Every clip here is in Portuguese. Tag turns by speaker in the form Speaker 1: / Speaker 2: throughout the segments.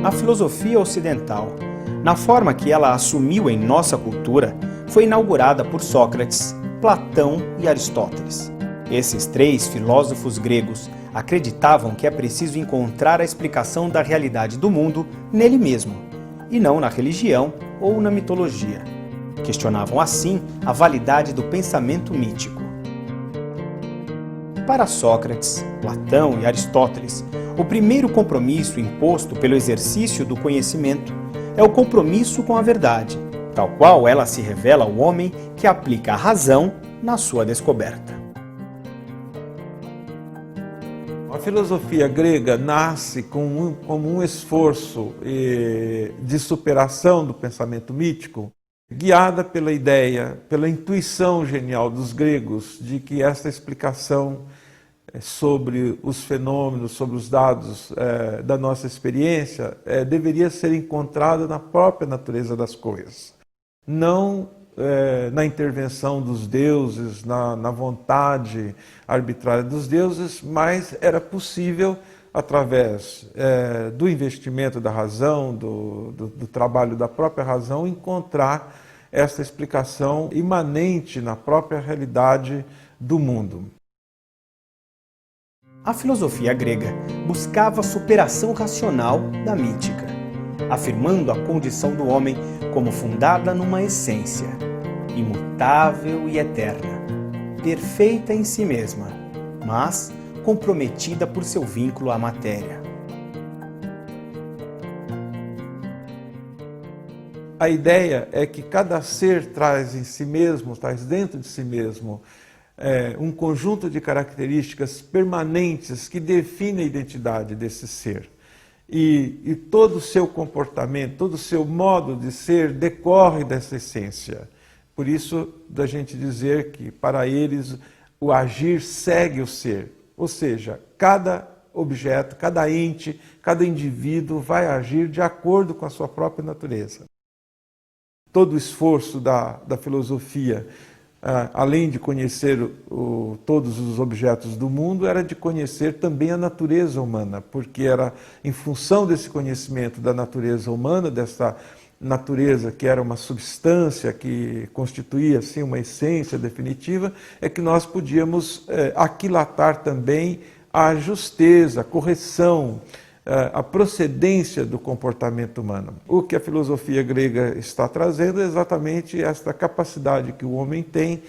Speaker 1: A filosofia ocidental, na forma que ela assumiu em nossa cultura, foi inaugurada por Sócrates, Platão e Aristóteles. Esses três filósofos gregos acreditavam que é preciso encontrar a explicação da realidade do mundo nele mesmo, e não na religião ou na mitologia. Questionavam assim a validade do pensamento mítico. Para Sócrates, Platão e Aristóteles, o primeiro compromisso imposto pelo exercício do conhecimento é o compromisso com a verdade, tal qual ela se revela ao homem que aplica a razão na sua descoberta.
Speaker 2: A filosofia grega nasce como um esforço de superação do pensamento mítico, guiada pela ideia, pela intuição genial dos gregos de que esta explicação sobre os fenômenos, sobre os dados da nossa experiência, deveria ser encontrada na própria natureza das coisas. Não na intervenção dos deuses, na vontade arbitrária dos deuses, mas era possível, através do investimento da razão, do trabalho da própria razão, encontrar essa explicação imanente na própria realidade do mundo.
Speaker 1: A filosofia grega buscava a superação racional da mítica, afirmando a condição do homem como fundada numa essência, imutável e eterna, perfeita em si mesma, mas comprometida por seu vínculo à matéria.
Speaker 2: A ideia é que cada ser traz em si mesmo, traz dentro de si mesmo, um conjunto de características permanentes que define a identidade desse ser. E todo o seu comportamento, todo o seu modo de ser decorre dessa essência. Por isso, da gente dizer que para eles o agir segue o ser. Ou seja, cada objeto, cada ente, cada indivíduo vai agir de acordo com a sua própria natureza. Todo o esforço da filosofia, além de conhecer todos os objetos do mundo, era de conhecer também a natureza humana, porque era em função desse conhecimento da natureza humana, dessa natureza que era uma substância que constituía assim uma essência definitiva, é que nós podíamos aquilatar também a justeza, a correção, a procedência do comportamento humano. O que a filosofia grega está trazendo é exatamente esta capacidade que o homem tem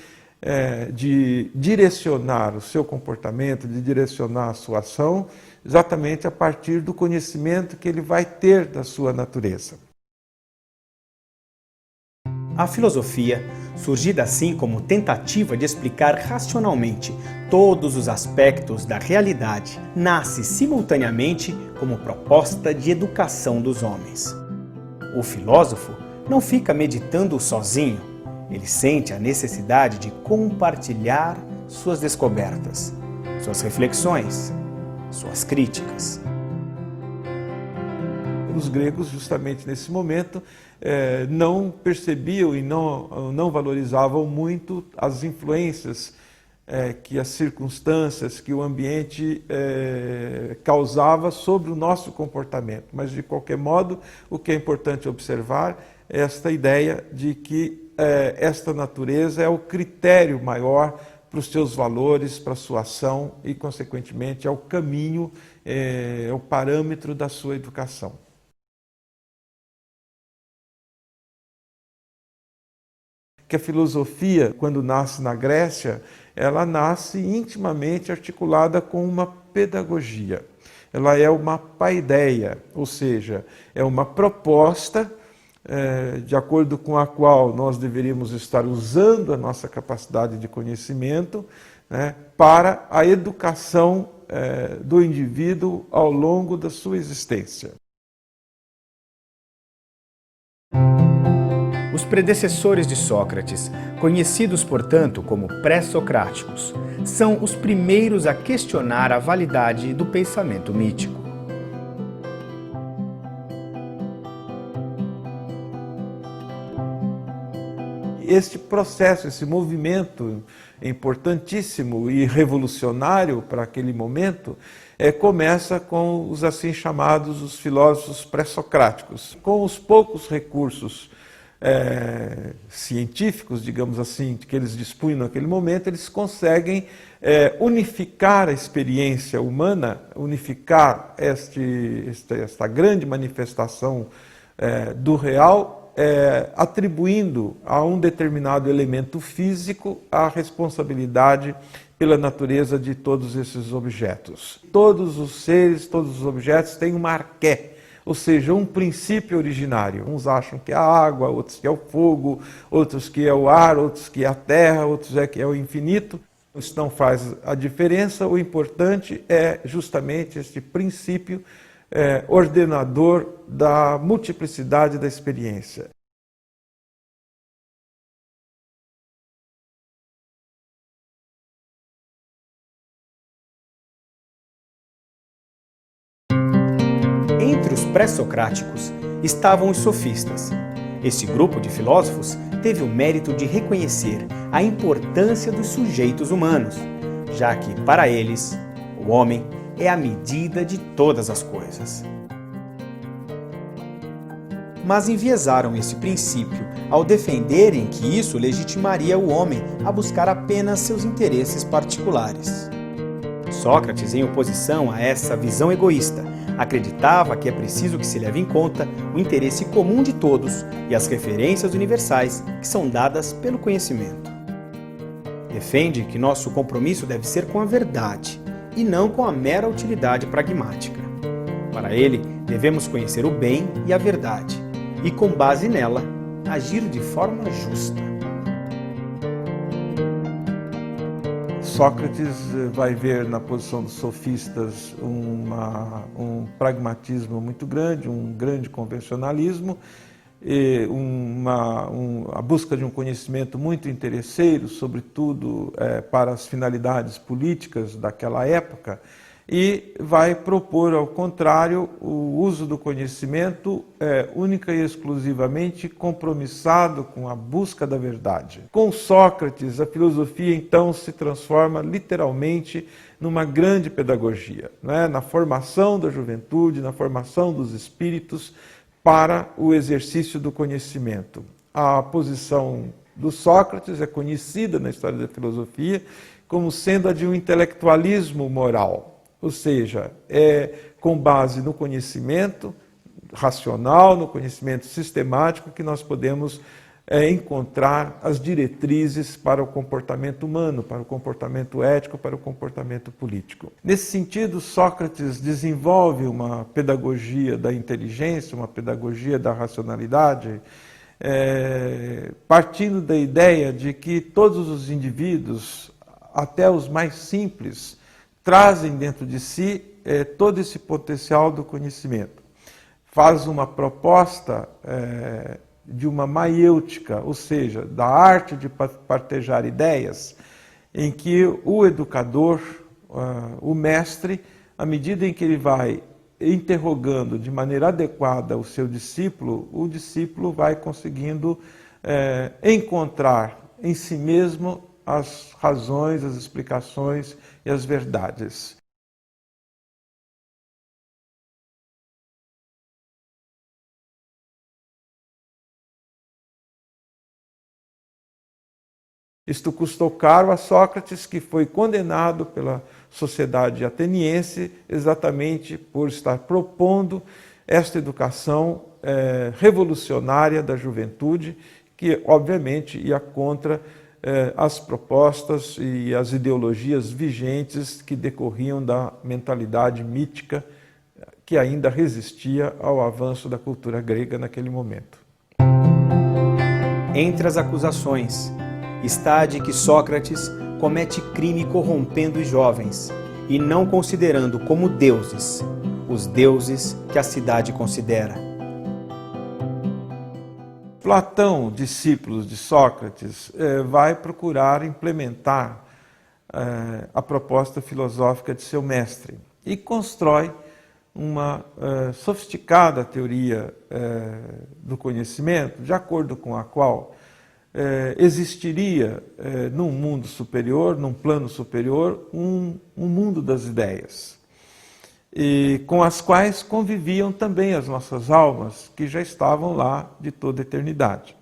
Speaker 2: de direcionar o seu comportamento, de direcionar a sua ação, exatamente a partir do conhecimento que ele vai ter da sua natureza.
Speaker 1: A filosofia, surgida assim como tentativa de explicar racionalmente todos os aspectos da realidade, nasce simultaneamente como proposta de educação dos homens. O filósofo não fica meditando sozinho, ele sente a necessidade de compartilhar suas descobertas, suas reflexões, suas críticas.
Speaker 2: Os gregos, justamente nesse momento, não percebiam e não valorizavam muito as influências que as circunstâncias, que o ambiente causava sobre o nosso comportamento. Mas, de qualquer modo, o que é importante observar é esta ideia de que esta natureza é o critério maior para os seus valores, para a sua ação e, consequentemente, é o caminho, é o parâmetro da sua educação. Que a filosofia, quando nasce na Grécia, ela nasce intimamente articulada com uma pedagogia. Ela é uma paideia, ou seja, é uma proposta de acordo com a qual nós deveríamos estar usando a nossa capacidade de conhecimento, né, para a educação do indivíduo ao longo da sua existência.
Speaker 1: Os predecessores de Sócrates, conhecidos portanto como pré-socráticos, são os primeiros a questionar a validade do pensamento mítico.
Speaker 2: Este processo, esse movimento importantíssimo e revolucionário para aquele momento, começa com os assim chamados os filósofos pré-socráticos. Com os poucos recursos científicos, digamos assim, que eles dispunham naquele momento, eles conseguem unificar a experiência humana, unificar esta grande manifestação do real, atribuindo a um determinado elemento físico a responsabilidade pela natureza de todos esses objetos. Todos os seres, todos os objetos têm uma arqué, ou seja, um princípio originário. Uns acham que é a água, outros que é o fogo, outros que é o ar, outros que é a terra, outros que é o infinito. Isso não faz a diferença, o importante é justamente este princípio ordenador da multiplicidade da experiência.
Speaker 1: Entre os pré-socráticos estavam os sofistas. Este grupo de filósofos teve o mérito de reconhecer a importância dos sujeitos humanos, já que, para eles, o homem é a medida de todas as coisas. Mas enviesaram esse princípio ao defenderem que isso legitimaria o homem a buscar apenas seus interesses particulares. Sócrates, em oposição a essa visão egoísta, acreditava que é preciso que se leve em conta o interesse comum de todos e as referências universais que são dadas pelo conhecimento. Defende que nosso compromisso deve ser com a verdade e não com a mera utilidade pragmática. Para ele, devemos conhecer o bem e a verdade e, com base nela, agir de forma justa.
Speaker 2: Sócrates vai ver na posição dos sofistas um pragmatismo muito grande, um grande convencionalismo, e a busca de um conhecimento muito interesseiro, sobretudo para as finalidades políticas daquela época, e vai propor, ao contrário, o uso do conhecimento única e exclusivamente compromissado com a busca da verdade. Com Sócrates, a filosofia então se transforma literalmente numa grande pedagogia, né? Na formação da juventude, na formação dos espíritos para o exercício do conhecimento. A posição do Sócrates é conhecida na história da filosofia como sendo a de um intelectualismo moral. Ou seja, com base no conhecimento racional, no conhecimento sistemático, que nós podemos encontrar as diretrizes para o comportamento humano, para o comportamento ético, para o comportamento político. Nesse sentido, Sócrates desenvolve uma pedagogia da inteligência, uma pedagogia da racionalidade, partindo da ideia de que todos os indivíduos, até os mais simples, trazem dentro de si todo esse potencial do conhecimento. Faz uma proposta de uma maiêutica, ou seja, da arte de partejar ideias, em que o educador, o mestre, à medida em que ele vai interrogando de maneira adequada o seu discípulo, o discípulo vai conseguindo encontrar em si mesmo as razões, as explicações e as verdades. Isto custou caro a Sócrates, que foi condenado pela sociedade ateniense exatamente por estar propondo esta educação revolucionária da juventude, que obviamente ia contra as propostas e as ideologias vigentes que decorriam da mentalidade mítica que ainda resistia ao avanço da cultura grega naquele momento.
Speaker 1: Entre as acusações está a de que Sócrates comete crime corrompendo os jovens e não considerando como deuses os deuses que a cidade considera.
Speaker 2: Platão, discípulo de Sócrates, vai procurar implementar a proposta filosófica de seu mestre e constrói uma sofisticada teoria do conhecimento, de acordo com a qual existiria num mundo superior, num plano superior, um mundo das ideias, e com as quais conviviam também as nossas almas, que já estavam lá de toda a eternidade.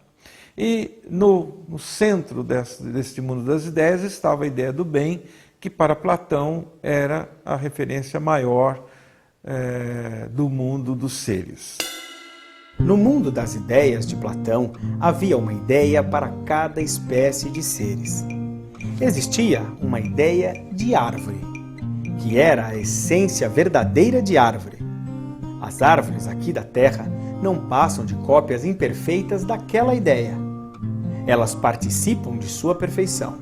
Speaker 2: E no centro deste mundo das ideias estava a ideia do bem, que para Platão era a referência maior do mundo dos seres.
Speaker 1: No mundo das ideias de Platão, havia uma ideia para cada espécie de seres. Existia uma ideia de árvore, que era a essência verdadeira de árvore. As árvores aqui da Terra não passam de cópias imperfeitas daquela ideia. Elas participam de sua perfeição,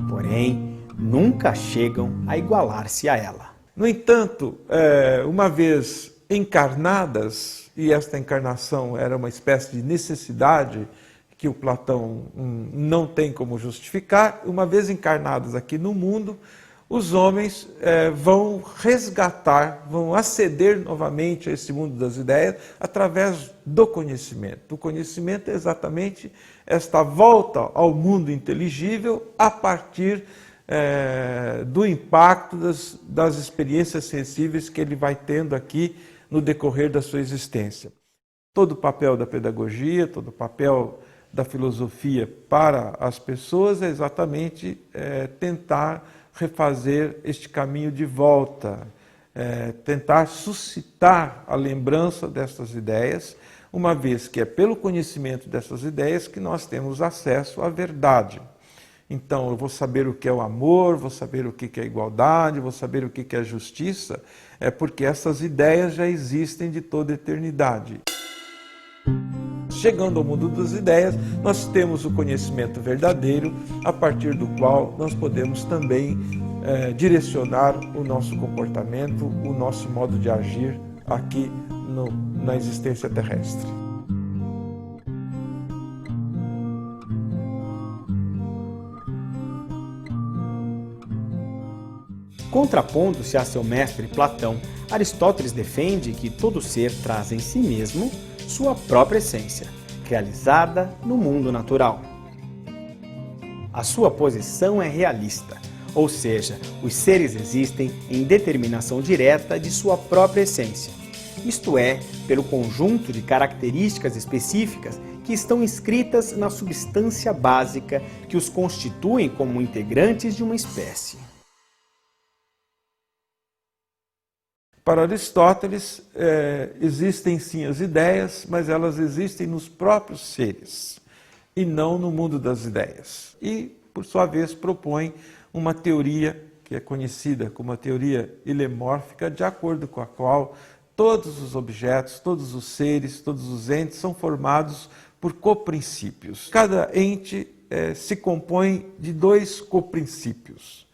Speaker 1: porém, nunca chegam a igualar-se a ela.
Speaker 2: No entanto, uma vez encarnadas, e esta encarnação era uma espécie de necessidade que o Platão não tem como justificar, uma vez encarnados aqui no mundo, os homens vão resgatar, vão aceder novamente a esse mundo das ideias através do conhecimento. O conhecimento é exatamente esta volta ao mundo inteligível a partir do impacto das experiências sensíveis que ele vai tendo aqui no decorrer da sua existência. Todo o papel da pedagogia, todo o papel da filosofia para as pessoas é exatamente tentar refazer este caminho de volta, tentar suscitar a lembrança dessas ideias, uma vez que é pelo conhecimento dessas ideias que nós temos acesso à verdade. Então, eu vou saber o que é o amor, vou saber o que é a igualdade, vou saber o que é a justiça, porque essas ideias já existem de toda a eternidade. Chegando ao mundo das ideias, nós temos o conhecimento verdadeiro, a partir do qual nós podemos também direcionar o nosso comportamento, o nosso modo de agir aqui na existência terrestre.
Speaker 1: Contrapondo-se a seu mestre Platão, Aristóteles defende que todo ser traz em si mesmo sua própria essência, realizada no mundo natural. A sua posição é realista, ou seja, os seres existem em determinação direta de sua própria essência, isto é, pelo conjunto de características específicas que estão inscritas na substância básica que os constituem como integrantes de uma espécie.
Speaker 2: Para Aristóteles, existem sim as ideias, mas elas existem nos próprios seres e não no mundo das ideias. E, por sua vez, propõe uma teoria que é conhecida como a teoria hilemórfica, de acordo com a qual todos os objetos, todos os seres, todos os entes são formados por coprincípios. Cada ente se compõe de dois coprincípios.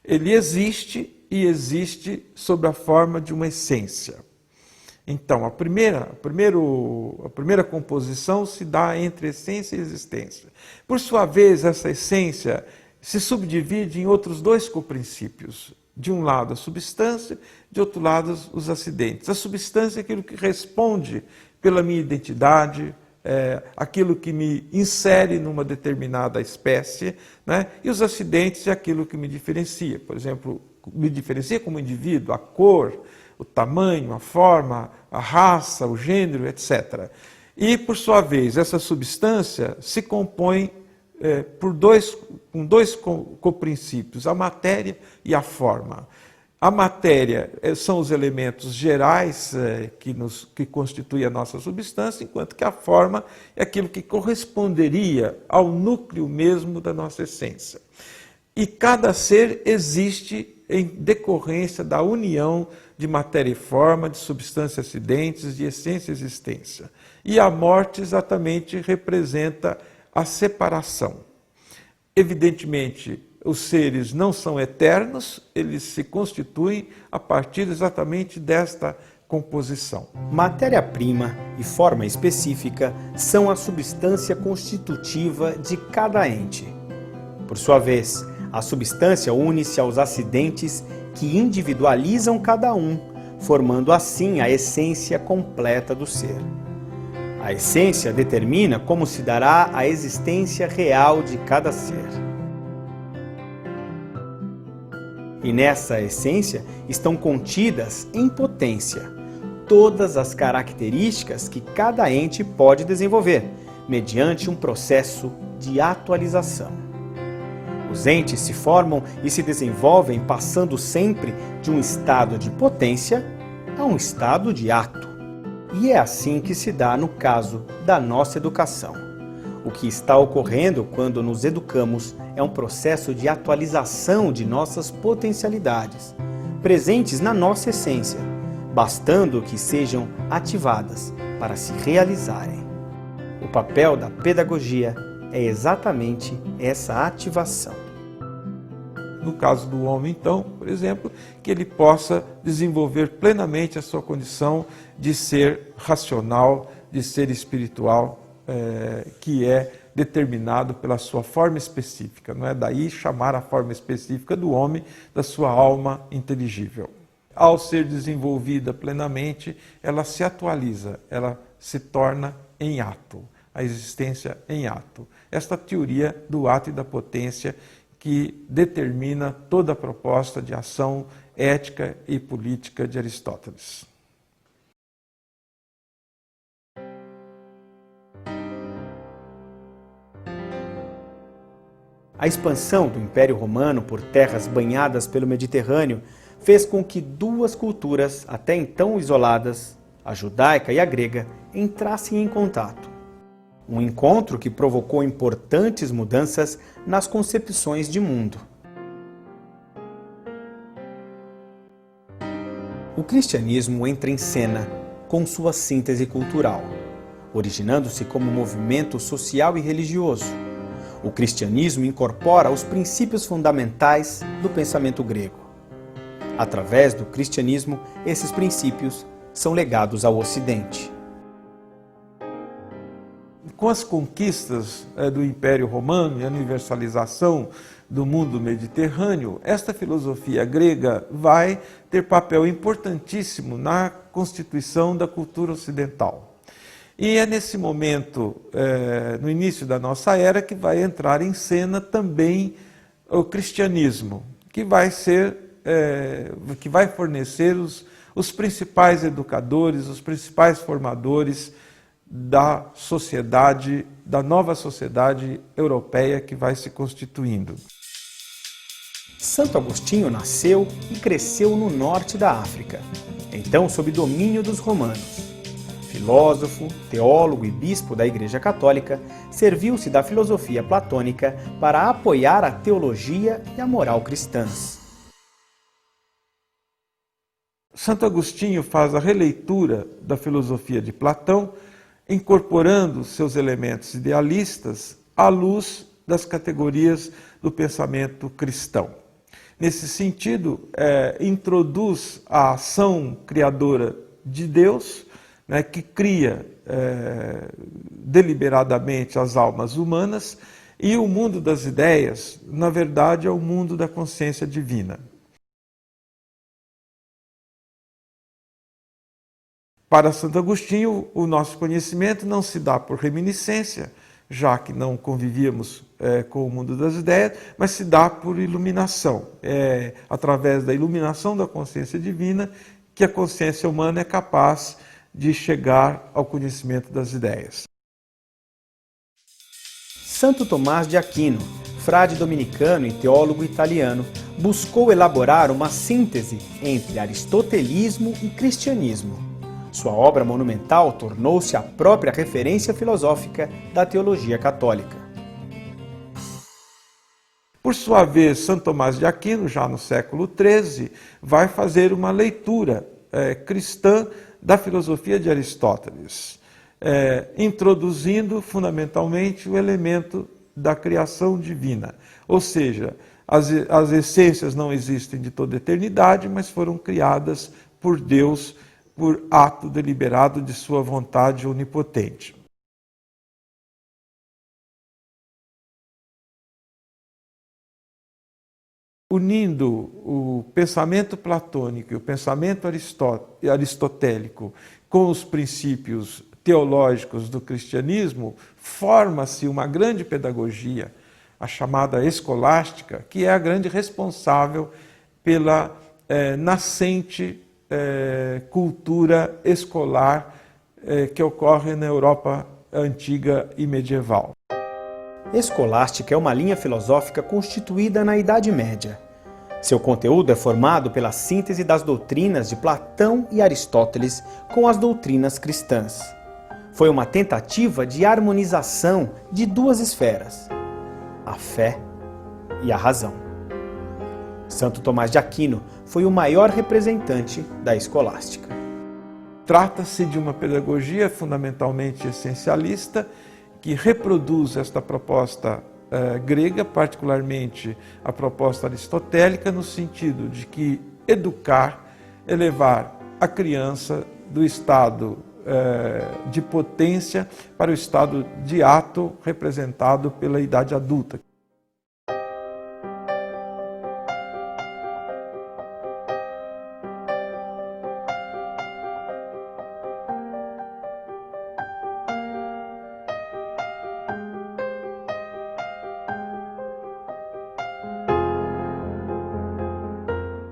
Speaker 2: Ele existe e existe sob a forma de uma essência. Então, a primeira composição se dá entre essência e existência. Por sua vez, essa essência se subdivide em outros dois coprincípios. De um lado, a substância, de outro lado, os acidentes. A substância é aquilo que responde pela minha identidade, aquilo que me insere numa determinada espécie, né? E os acidentes é aquilo que me diferencia. Por exemplo, me diferencia como indivíduo, a cor, o tamanho, a forma, a raça, o gênero, etc. E, por sua vez, essa substância se compõe com dois coprincípios, a matéria e a forma. A matéria são os elementos gerais que constituem a nossa substância, enquanto que a forma é aquilo que corresponderia ao núcleo mesmo da nossa essência. E cada ser existe em decorrência da união de matéria e forma, de substância e acidentes, de essência e existência. E a morte exatamente representa a separação. Evidentemente, os seres não são eternos, eles se constituem a partir exatamente desta composição.
Speaker 1: Matéria-prima e forma específica são a substância constitutiva de cada ente. Por sua vez, a substância une-se aos acidentes que individualizam cada um, formando assim a essência completa do ser. A essência determina como se dará a existência real de cada ser. E nessa essência estão contidas em potência todas as características que cada ente pode desenvolver, mediante um processo de atualização. Os entes se formam e se desenvolvem passando sempre de um estado de potência a um estado de ato. E é assim que se dá no caso da nossa educação. O que está ocorrendo quando nos educamos é um processo de atualização de nossas potencialidades, presentes na nossa essência, bastando que sejam ativadas para se realizarem. O papel da pedagogia é exatamente essa ativação.
Speaker 2: No caso do homem, então, por exemplo, que ele possa desenvolver plenamente a sua condição de ser racional, de ser espiritual, que é determinado pela sua forma específica. Não é daí chamar a forma específica do homem da sua alma inteligível. Ao ser desenvolvida plenamente, ela se atualiza, ela se torna em ato, a existência em ato. Esta teoria do ato e da potência que determina toda a proposta de ação ética e política de Aristóteles.
Speaker 1: A expansão do Império Romano por terras banhadas pelo Mediterrâneo fez com que duas culturas, até então isoladas, a judaica e a grega, entrassem em contato. Um encontro que provocou importantes mudanças nas concepções de mundo. O cristianismo entra em cena com sua síntese cultural, originando-se como movimento social e religioso. O cristianismo incorpora os princípios fundamentais do pensamento grego. Através do cristianismo, esses princípios são legados ao Ocidente.
Speaker 2: Com as conquistas do Império Romano e a universalização do mundo mediterrâneo, esta filosofia grega vai ter papel importantíssimo na constituição da cultura ocidental. E é nesse momento, no início da nossa era, que vai entrar em cena também o cristianismo, que vai fornecer os principais educadores, os principais formadores da sociedade, da nova sociedade europeia que vai se constituindo.
Speaker 1: Santo Agostinho nasceu e cresceu no norte da África, então sob domínio dos romanos. Filósofo, teólogo e bispo da Igreja Católica, serviu-se da filosofia platônica para apoiar a teologia e a moral cristãs.
Speaker 2: Santo Agostinho faz a releitura da filosofia de Platão, incorporando seus elementos idealistas à luz das categorias do pensamento cristão. Nesse sentido, introduz a ação criadora de Deus, que cria deliberadamente as almas humanas, e o mundo das ideias, na verdade, é o mundo da consciência divina. Para Santo Agostinho, o nosso conhecimento não se dá por reminiscência, já que não convivíamos com o mundo das ideias, mas se dá por iluminação. É através da iluminação da consciência divina que a consciência humana é capaz de chegar ao conhecimento das ideias.
Speaker 1: Santo Tomás de Aquino, frade dominicano e teólogo italiano, buscou elaborar uma síntese entre aristotelismo e cristianismo. Sua obra monumental tornou-se a própria referência filosófica da teologia católica.
Speaker 2: Por sua vez, Santo Tomás de Aquino, já no século XIII, vai fazer uma leitura cristã da filosofia de Aristóteles, introduzindo fundamentalmente o elemento da criação divina. Ou seja, as essências não existem de toda eternidade, mas foram criadas por Deus por ato deliberado de sua vontade onipotente. Unindo o pensamento platônico e o pensamento aristotélico com os princípios teológicos do cristianismo, forma-se uma grande pedagogia, a chamada escolástica, que é a grande responsável pela nascente cultura escolar que ocorre na Europa antiga e medieval.
Speaker 1: Escolástica é uma linha filosófica constituída na Idade Média. Seu conteúdo é formado pela síntese das doutrinas de Platão e Aristóteles com as doutrinas cristãs. Foi uma tentativa de harmonização de duas esferas, a fé e a razão. Santo Tomás de Aquino foi o maior representante da escolástica.
Speaker 2: Trata-se de uma pedagogia fundamentalmente essencialista que reproduz esta proposta grega, particularmente a proposta aristotélica, no sentido de que educar, elevar a criança do estado de potência para o estado de ato representado pela idade adulta.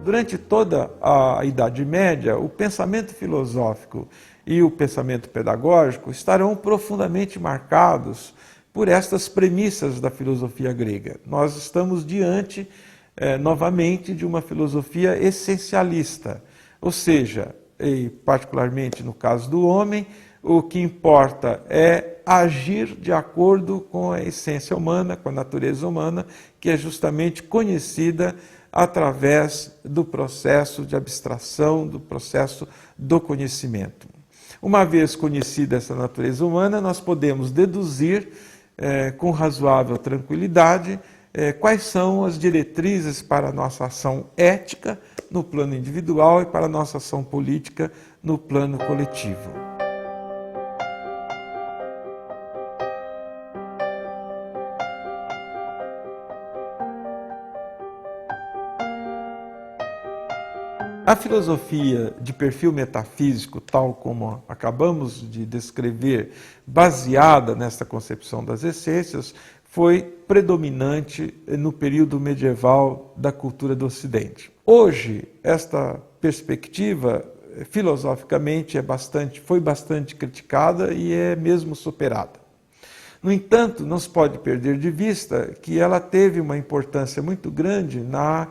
Speaker 2: Durante toda a Idade Média, o pensamento filosófico e o pensamento pedagógico estarão profundamente marcados por estas premissas da filosofia grega. Nós estamos diante, novamente, de uma filosofia essencialista, ou seja, e particularmente no caso do homem, o que importa é agir de acordo com a essência humana, com a natureza humana, que é justamente conhecida através do processo de abstração, do processo do conhecimento. Uma vez conhecida essa natureza humana, nós podemos deduzir com razoável tranquilidade quais são as diretrizes para a nossa ação ética no plano individual e para a nossa ação política no plano coletivo. A filosofia de perfil metafísico, tal como acabamos de descrever, baseada nesta concepção das essências, foi predominante no período medieval da cultura do Ocidente. Hoje, esta perspectiva, filosoficamente, foi bastante criticada e é mesmo superada. No entanto, não se pode perder de vista que ela teve uma importância muito grande na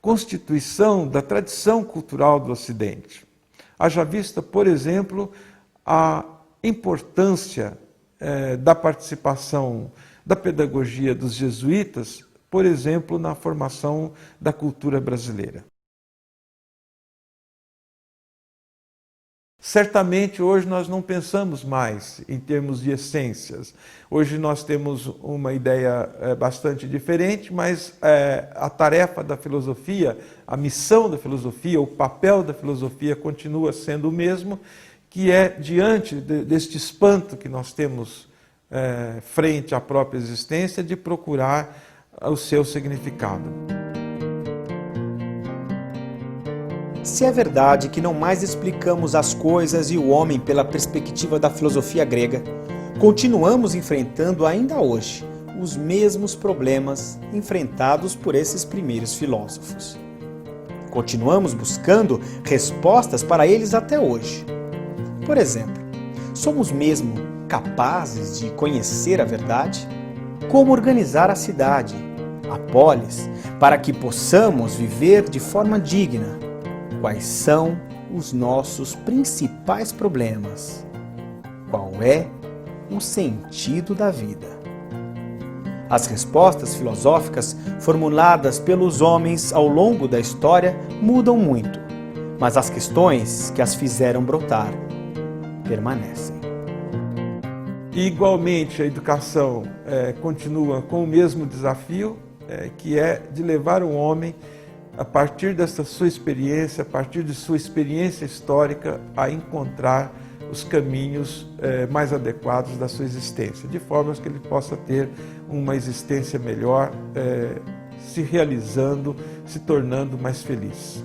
Speaker 2: constituição da tradição cultural do Ocidente. Haja vista, por exemplo, a importância da participação da pedagogia dos jesuítas, por exemplo, na formação da cultura brasileira. Certamente hoje nós não pensamos mais em termos de essências. Hoje nós temos uma ideia bastante diferente, mas a tarefa da filosofia, a missão da filosofia, o papel da filosofia continua sendo o mesmo, que é diante deste espanto que nós temos frente à própria existência, de procurar o seu significado.
Speaker 1: Se é verdade que não mais explicamos as coisas e o homem pela perspectiva da filosofia grega, continuamos enfrentando ainda hoje os mesmos problemas enfrentados por esses primeiros filósofos. Continuamos buscando respostas para eles até hoje. Por exemplo, somos mesmo capazes de conhecer a verdade? Como organizar a cidade, a polis, para que possamos viver de forma digna? Quais são os nossos principais problemas? Qual é o sentido da vida? As respostas filosóficas formuladas pelos homens ao longo da história mudam muito, mas as questões que as fizeram brotar permanecem.
Speaker 2: E, igualmente, a educação continua com o mesmo desafio, que é de levar o homem a partir dessa sua experiência, a partir de sua experiência histórica, a encontrar os caminhos mais adequados da sua existência, de forma que ele possa ter uma existência melhor, se realizando, se tornando mais feliz.